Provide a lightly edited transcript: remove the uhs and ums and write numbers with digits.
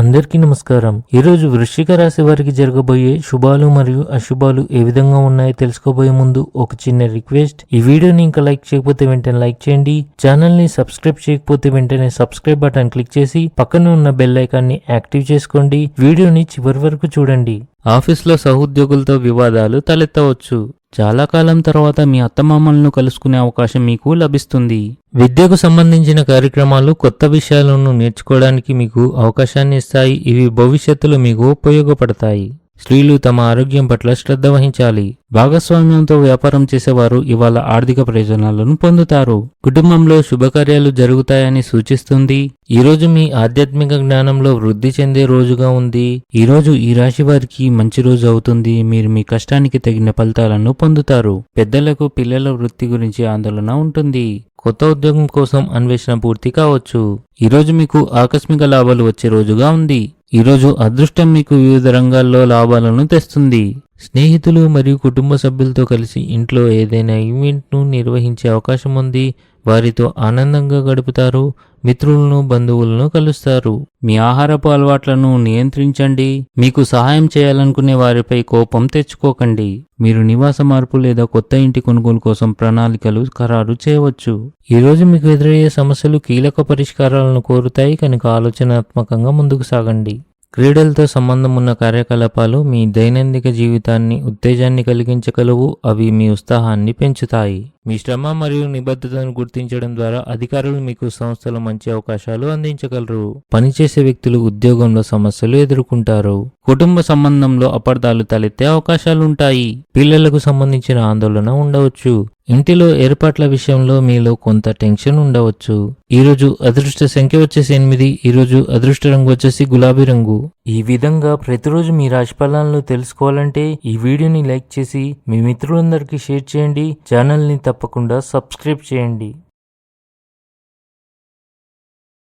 అందరికీ నమస్కారం. ఈరోజు వృశ్చిక రాశి వారికి జరగబోయే శుభాలు మరియు అశుభాలు ఏ విధంగా ఉన్నాయో తెలుసుకోబోయే ముందు ఒక చిన్న రిక్వెస్ట్. ఈ వీడియోని ఇంకా లైక్ చేయకపోతే వెంటనే లైక్ చేయండి. ఛానల్ ని సబ్స్క్రైబ్ చేయకపోతే వెంటనే సబ్స్క్రైబ్ బటన్ క్లిక్ చేసి పక్కన ఉన్న బెల్ ఐకాన్ ని యాక్టివ్ చేసుకోండి. వీడియోని చివరి వరకు చూడండి. ఆఫీస్లో సహోద్యోగులతో వివాదాలు తలెత్తవచ్చు. చాలా కాలం తర్వాత మీ అత్తమామలను కలుసుకునే అవకాశం మీకు లభిస్తుంది. విద్యకు సంబంధించిన కార్యక్రమాలు కొత్త విషయాలను నేర్చుకోవడానికి మీకు అవకాశాన్ని ఇస్తాయి. ఇవి భవిష్యత్తులో మీకు ఉపయోగపడతాయి. స్త్రీలు తమ ఆరోగ్యం పట్ల శ్రద్ధ వహించాలి. భాగస్వామ్యంతో వ్యాపారం చేసేవారు ఇవాళ ఆర్థిక ప్రయోజనాలను పొందుతారు. కుటుంబంలో శుభకార్యాలు జరుగుతాయని సూచిస్తుంది. ఈ రోజు మీ ఆధ్యాత్మిక జ్ఞానంలో వృద్ధి చెందే రోజుగా ఉంది. ఈ రోజు ఈ రాశి వారికి మంచి రోజు అవుతుంది. మీరు మీ కష్టానికి తగిన ఫలితాలను పొందుతారు. పెద్దలకు పిల్లల వృత్తి గురించి ఆందోళన ఉంటుంది. కొత్త ఉద్యోగం కోసం అన్వేషణ పూర్తి కావచ్చు. ఈరోజు మీకు ఆకస్మిక లాభాలు వచ్చే రోజుగా ఉంది. ఈరోజు అదృష్టం మీకు వివిధ రంగాల్లో లాభాలను తెస్తుంది. స్నేహితులు మరియు కుటుంబ సభ్యులతో కలిసి ఇంట్లో ఏదైనా ఈవెంట్ను నిర్వహించే అవకాశం ఉంది. వారితో ఆనందంగా గడుపుతారు. మిత్రులను బంధువులను కలుస్తారు. మీ ఆహారపు అలవాట్లను నియంత్రించండి. మీకు సహాయం చేయాలనుకునే వారిపై కోపం తెచ్చుకోకండి. మీరు నివాస మార్పు లేదా కొత్త ఇంటి కొనుగోలు కోసం ప్రణాళికలు ఖరారు చేయవచ్చు. ఈరోజు మీకు ఎదురయ్యే సమస్యలు కీలక పరిష్కారాలను కోరుతాయి కనుక ఆలోచనాత్మకంగా ముందుకు సాగండి. క్రీడలతో సంబంధం ఉన్న కార్యకలాపాలు మీ దైనందిక జీవితాన్ని ఉత్తేజాన్ని కలిగించగలవు. అవి మీ ఉత్సాహాన్ని పెంచుతాయి. మీ శ్రమ మరియు నిబద్ధతను గుర్తించడం ద్వారా అధికారులు మీకు సంస్థలో మంచి అవకాశాలు అందించగలరు. పనిచేసే వ్యక్తులు ఉద్యోగంలో సమస్యలు ఎదుర్కొంటారు. కుటుంబ సంబంధంలో అపార్థాలు తలెత్తే అవకాశాలుంటాయి. పిల్లలకు సంబంధించిన ఆందోళన ఉండవచ్చు. ఇంటిలో ఏర్పాట్ల విషయంలో మీలో కొంత టెన్షన్ ఉండవచ్చు. ఈరోజు అదృష్ట సంఖ్య వచ్చేసి 8. ఈరోజు అదృష్ట రంగు వచ్చేసి గులాబీ రంగు. ఈ విధంగా ప్రతిరోజు మీ రాశి ఫలాలను తెలుసుకోవాలంటే ఈ వీడియోని లైక్ చేసి మీ మిత్రులందరికీ షేర్ చేయండి. ఛానల్ని తప్పకుండా సబ్స్క్రైబ్ చేయండి.